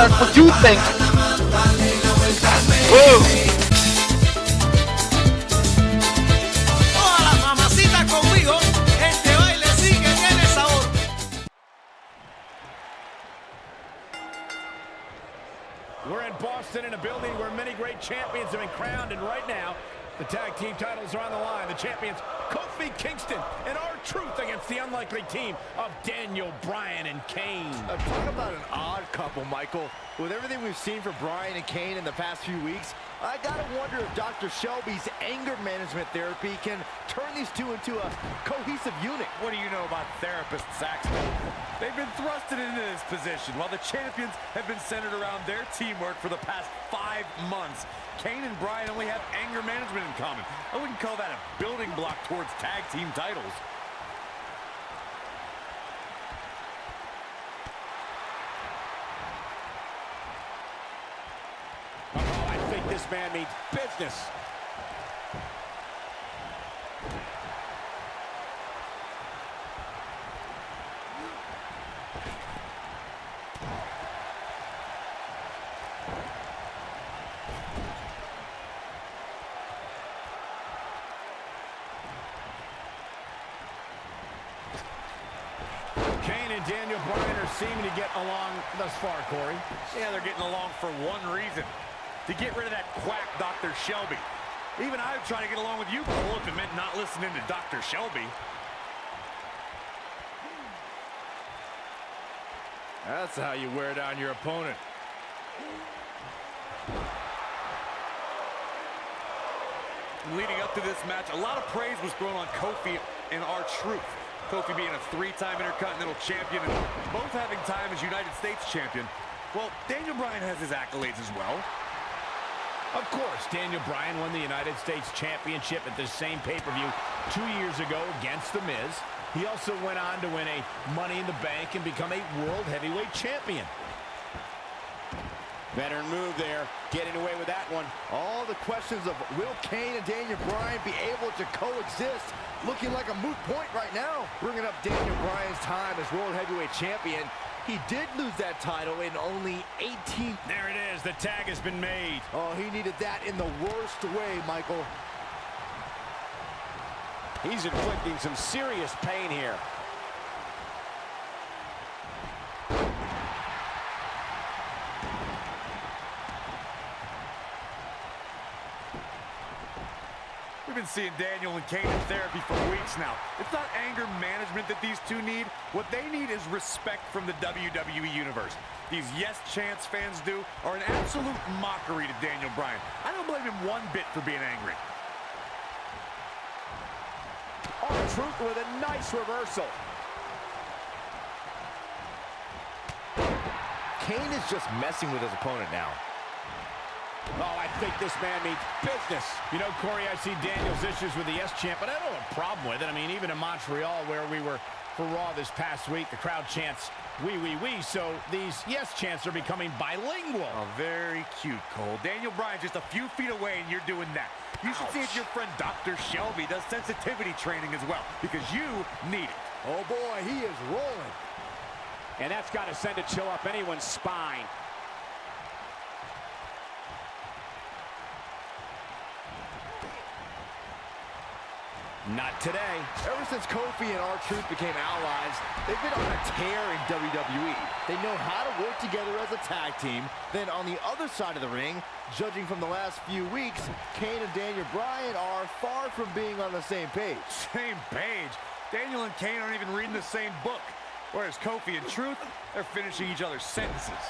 matter what you think. Woo! We're in Boston in a building where many great champions have been crowned, and right now, the tag team titles are on the line. The champions, Kofi Kingston and R-Truth against the unlikely team of Daniel, Bryan, and Kane. Talk about an odd couple, Michael. With everything we've seen from Bryan and Kane in the past few weeks, I gotta wonder if Dr. Shelby's anger management therapy can turn these two into a cohesive unit. What do you know about therapists, Saxton? They've been thrusted into this position while the champions have been centered around their teamwork for the past 5 months. Kane and Bryan only have anger management in common. I wouldn't call that a building block towards tag team titles. Oh, I think this man means business. Kane and Daniel Bryan are seeming to get along thus far, Corey. Yeah, they're getting along for one reason. To get rid of that quack, Dr. Shelby. Even I would try to get along with you, Cole, if it meant not listening to Dr. Shelby. That's how you wear down your opponent. Leading up to this match, a lot of praise was thrown on Kofi and R-Truth. Kofi being a 3-time Intercontinental Champion and both having time as United States Champion. Well, Daniel Bryan has his accolades as well. Of course, Daniel Bryan won the United States Championship at the same pay-per-view 2 years ago against The Miz. He also went on to win a Money in the Bank and become a World Heavyweight Champion. Veteran move there, getting away with that one. All the questions of will Kane and Daniel Bryan be able to coexist looking like a moot point right now. Bringing up Daniel Bryan's time as World Heavyweight Champion. He did lose that title in only 18. There it is, the tag has been made. Oh, he needed that in the worst way, Michael. He's inflicting some serious pain here. We've been seeing Daniel and Kane in therapy for weeks now. It's not anger management that these two need. What they need is respect from the WWE Universe. These yes chants fans do are an absolute mockery to Daniel Bryan. I don't blame him one bit for being angry. R-Truth with a nice reversal. Kane is just messing with his opponent now. Oh, I think this man means business. You know, Corey, I see Daniel's issues with the yes chant, but I don't have a problem with it. I mean, even in Montreal, where we were for Raw this past week, the crowd chants, "We, we, we." So these yes chants are becoming bilingual. Oh, very cute, Cole. Daniel Bryan just a few feet away, and you're doing that. You should see if your friend Dr. Shelby does sensitivity training as well, because you need it. Oh, boy, he is rolling. And that's got to send a chill up anyone's spine. Not today. Ever since Kofi and R-Truth became allies, they've been on a tear in WWE. They know how to work together as a tag team. Then on the other side of the ring, judging from the last few weeks, Kane and Daniel Bryan are far from being on the same page. Same page? Daniel and Kane aren't even reading the same book. Whereas Kofi and Truth, they're finishing each other's sentences.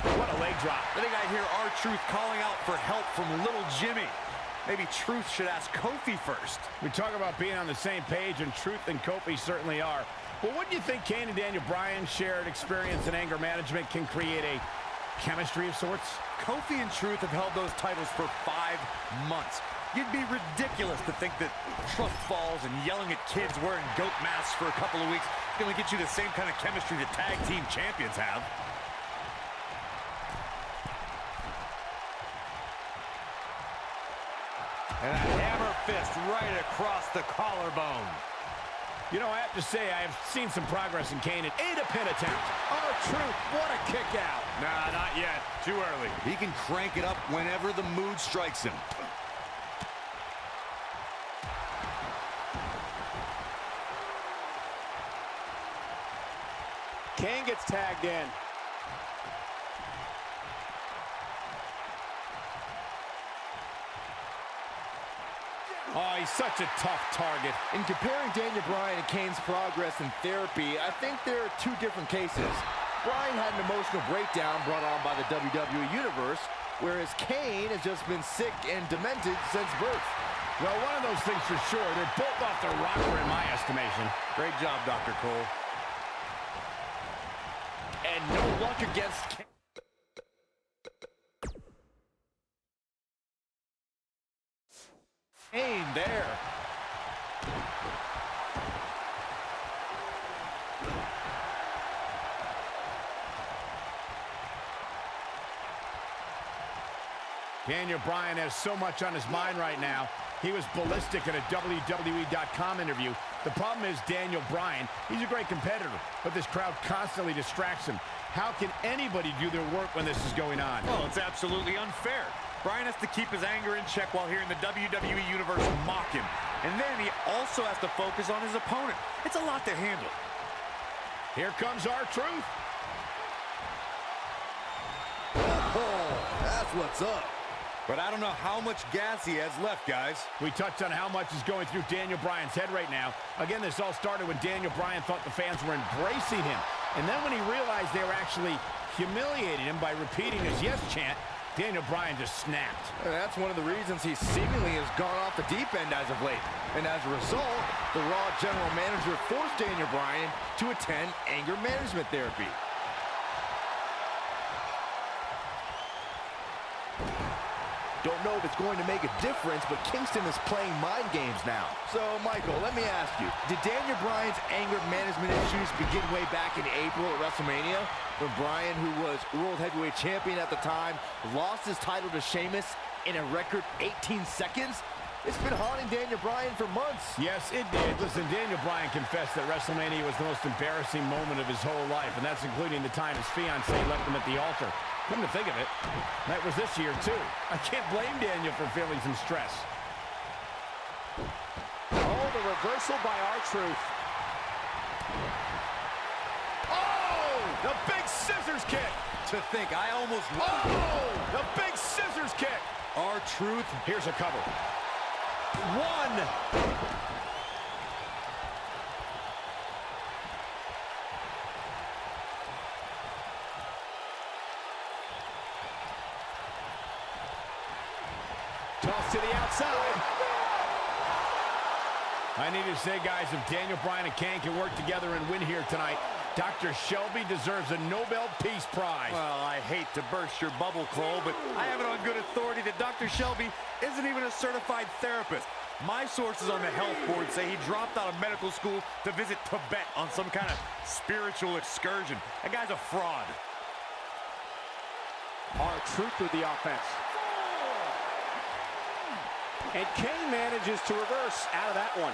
What a leg drop. I think I hear R-Truth calling out for help from little Jimmy. Maybe Truth should ask Kofi first. We talk about being on the same page, and Truth and Kofi certainly are. But wouldn't you think Kane and Daniel Bryan's shared experience in anger management can create a chemistry of sorts? Kofi and Truth have held those titles for 5 months. You'd be ridiculous to think that trust falls and yelling at kids wearing goat masks for a couple of weeks is going to get you the same kind of chemistry that tag team champions have. And a hammer fist right across the collarbone. You know, I have to say, I have seen some progress in Kane. An 8-pin attempt. R-Truth, what a kick out. Nah, not yet. Too early. He can crank it up whenever the mood strikes him. Kane gets tagged in. Oh, he's such a tough target. In comparing Daniel Bryan and Kane's progress in therapy, I think there are two different cases. Bryan had an emotional breakdown brought on by the WWE Universe, whereas Kane has just been sick and demented since birth. Well, one of those things for sure. They're both off the rocker in my estimation. Great job, Dr. Cole. And no luck against Kane. Kane there. Daniel Bryan has so much on his mind right now. He was ballistic in a WWE.com interview. The problem is Daniel Bryan, he's a great competitor, but this crowd constantly distracts him. How can anybody do their work when this is going on? Well, it's absolutely unfair. Bryan has to keep his anger in check while hearing the WWE Universe mock him. And then he also has to focus on his opponent. It's a lot to handle. Here comes R-Truth. Oh, that's what's up. But I don't know how much gas he has left, guys. We touched on how much is going through Daniel Bryan's head right now. Again, this all started when Daniel Bryan thought the fans were embracing him. And then when he realized they were actually humiliating him by repeating his yes chant, Daniel Bryan just snapped. And that's one of the reasons he seemingly has gone off the deep end as of late. And as a result, the Raw general manager forced Daniel Bryan to attend anger management therapy. Don't know if it's going to make a difference, but Kingston is playing mind games now. So, Michael, let me ask you, did Daniel Bryan's anger management issues begin way back in April at WrestleMania, when Bryan, who was World Heavyweight Champion at the time, lost his title to Sheamus in a record 18 seconds? It's been haunting Daniel Bryan for months. Yes, it did. Listen, Daniel Bryan confessed that WrestleMania was the most embarrassing moment of his whole life, and that's including the time his fiancée left him at the altar. Come to think of it, that was this year, too. I can't blame Daniel for feeling some stress. Oh, the reversal by R-Truth. Oh, the big scissors kick. To think, I almost... Oh, the big scissors kick. R-Truth. Here's a cover. One. Toss to the outside. I need to say, guys, if Daniel Bryan and Kane can work together and win here tonight, Dr. Shelby deserves a Nobel Peace Prize. Well, I hate to burst your bubble, Cole, but I have it on good authority that Dr. Shelby isn't even a certified therapist. My sources on the health board say he dropped out of medical school to visit Tibet on some kind of spiritual excursion. That guy's a fraud. R-Truth with the offense. And Kane manages to reverse out of that one.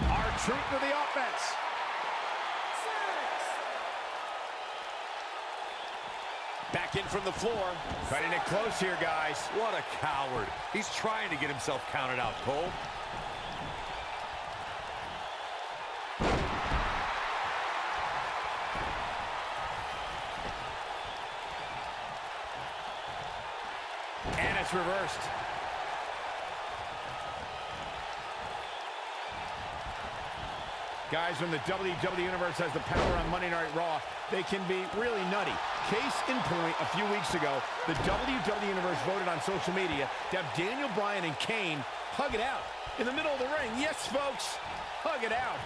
R-Truth with the offense. Back in from the floor. Cutting it close here, guys. What a coward. He's trying to get himself counted out, Cole. And it's reversed. Guys, when the WWE Universe has the power on Monday Night Raw, they can be really nutty. Case in point, a few weeks ago, the WWE Universe voted on social media to have Daniel Bryan and Kane hug it out in the middle of the ring. Yes, folks, hug it out.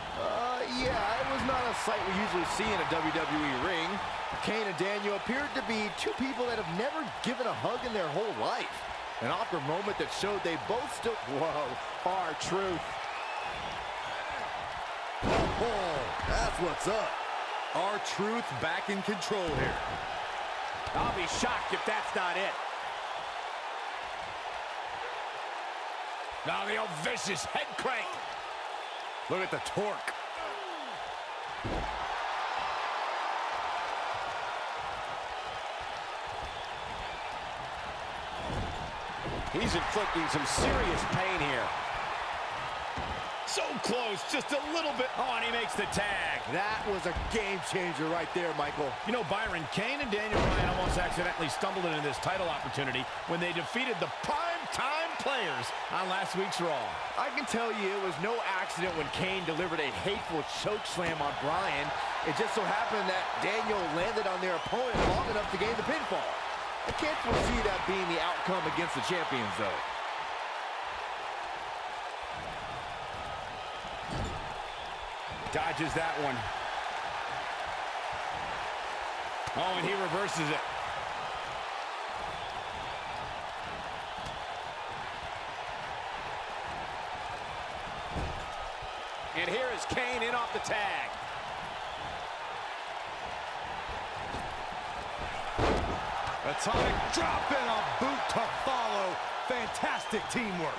Yeah, it was not a sight we usually see in a WWE ring. Kane and Daniel appeared to be two people that have never given a hug in their whole life. An awkward moment that showed they both still... Whoa, R-Truth. Oh, that's what's up. R-Truth back in control here. I'll be shocked if that's not it. Now the old vicious head crank. Look at the torque. He's inflicting some serious pain here. So close, just a little bit. Oh, and he makes the tag. That was a game changer right there, Michael. You know, Byron, Kane and Daniel Bryan almost accidentally stumbled into this title opportunity when they defeated the prime-time players on last week's Raw. I can tell you it was no accident when Kane delivered a hateful choke slam on Bryan. It just so happened that Daniel landed on their opponent long enough to gain the pinfall. I can't foresee that being the outcome against the champions, though. Dodges that one. Oh, and he reverses it. And here is Kane in off the tag. Atomic drop and a boot to follow. Fantastic teamwork.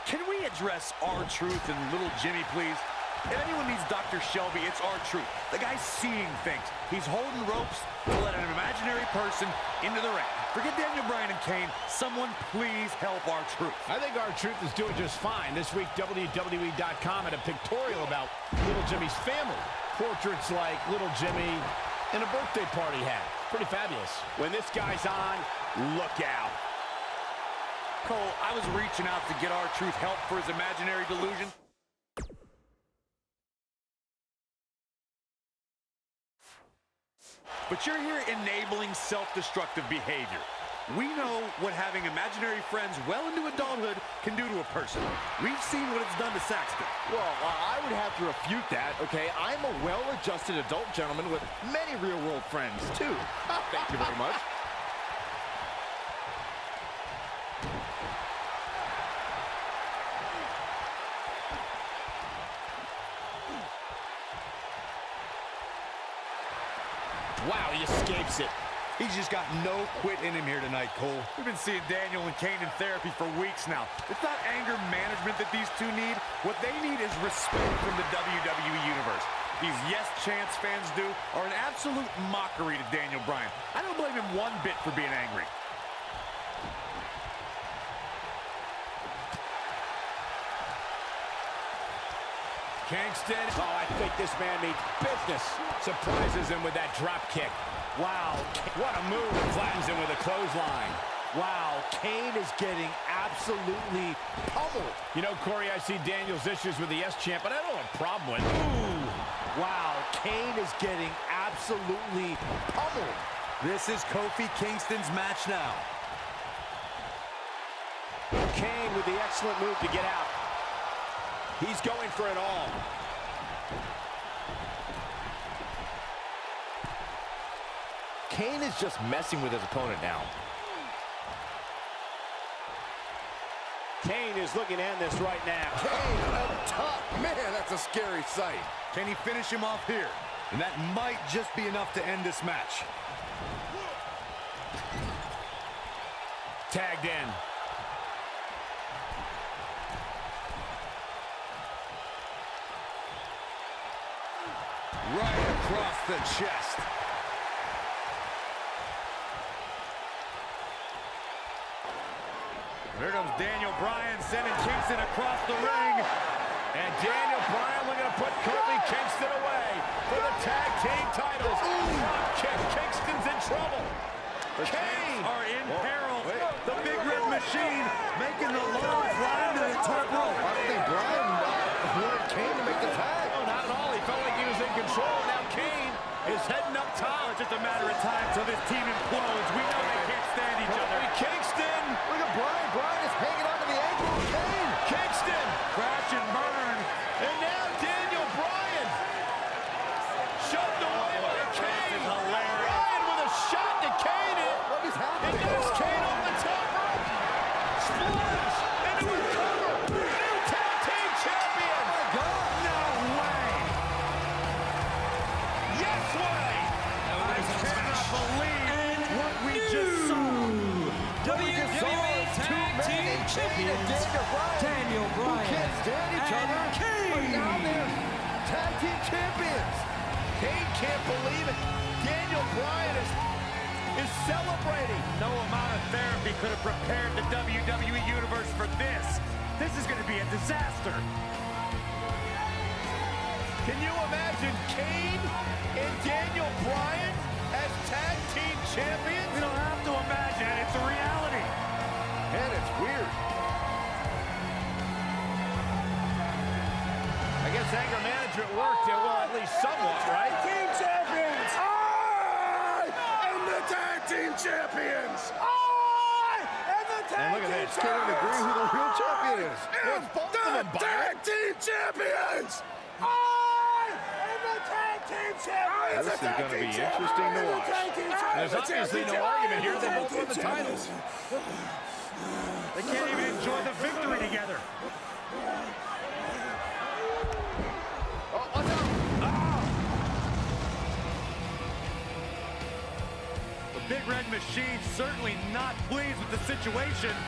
Can we address R-Truth and Little Jimmy, please? If anyone needs Dr. Shelby, it's R-Truth. The guy's seeing things. He's holding ropes to let an imaginary person into the ring. Forget Daniel Bryan and Kane. Someone please help R-Truth. I think R-Truth is doing just fine. This week, WWE.com had a pictorial about Little Jimmy's family. Portraits like Little Jimmy and a birthday party hat. Pretty fabulous. When this guy's on, look out. Cole, I was reaching out to get R-Truth help for his imaginary delusion. But you're here enabling self-destructive behavior. We know what having imaginary friends well into adulthood can do to a person. We've seen what it's done to Saxton. Well, I would have to refute that, okay? I'm a well-adjusted adult gentleman with many real-world friends, too. Thank you very much. Wow, he escapes it. He's just got no quit in him here tonight, Cole. We've been seeing Daniel and Kane in therapy for weeks now. It's not anger management that these two need. What they need is respect from the WWE Universe. These Yes Chance fans do are an absolute mockery to Daniel Bryan. I don't blame him one bit for being angry. Kingston. Oh, I think this man means business. Surprises him with that drop kick. Wow. What a move. Flattens him with a clothesline. Wow, Kane is getting absolutely pummeled. You know, Corey, I see Daniel's issues with the S champ, but I don't have a problem with it. Ooh. Wow, Kane is getting absolutely pummeled. This is Kofi Kingston's match now. Kane with the excellent move to get out. He's going for it all. Kane is just messing with his opponent now. Kane is looking to end this right now. Kane up top. Man, that's a scary sight. Can he finish him off here? And that might just be enough to end this match. Tagged in. Right across the chest. There comes Daniel Bryan sending Kingston across the ring. And Daniel Bryan looking to put Kofi Kingston away for the tag team titles. Drop kick. Kingston's in trouble. The Kane are in peril. The Big Red Machine making the long climb to the top rope. I don't think Bryan wanted Kane to make the tag. No, not at all. He felt like he was in control. Now Kane is heading up top. It's just a matter of time till this team implodes. We know they can't stand each other. Kofi Kingston. Look at Bryan. Bryan is hanging on to the ankle of Kane. Kingston. Crash and burn. And now Daniel Bryan. Shoved away by Kane. This is hilarious. Bryan with a shot to Kane. What is happening? And there's Kane on the top rope. Splash. Into a cover. New tag team champion. Oh, my God. No way. way. I cannot believe what we just saw. WWE Tag Team Champions Daniel Bryan Can't stand each other, and but Kane. now they're tag team champions. Kane can't believe it. Daniel Bryan is celebrating. No amount of therapy could have prepared the WWE Universe for this. This is going to be a disaster. Can you imagine Kane and Daniel Bryan as tag team champions? We don't have to imagine it. It's a reality. And it's weird. I guess anger management worked, well, at least somewhat, right? Team champions! I am the tag team champions! I am the tag And look at team this. Can't even agree who the real champion is. Well, it's both of them, Byron. team champions! I am the tag team champions! This is going to be interesting to watch. There's obviously no argument here. They both won the titles. They can't even enjoy the victory together. Oh, watch out. The Big Red Machine certainly not pleased with the situation.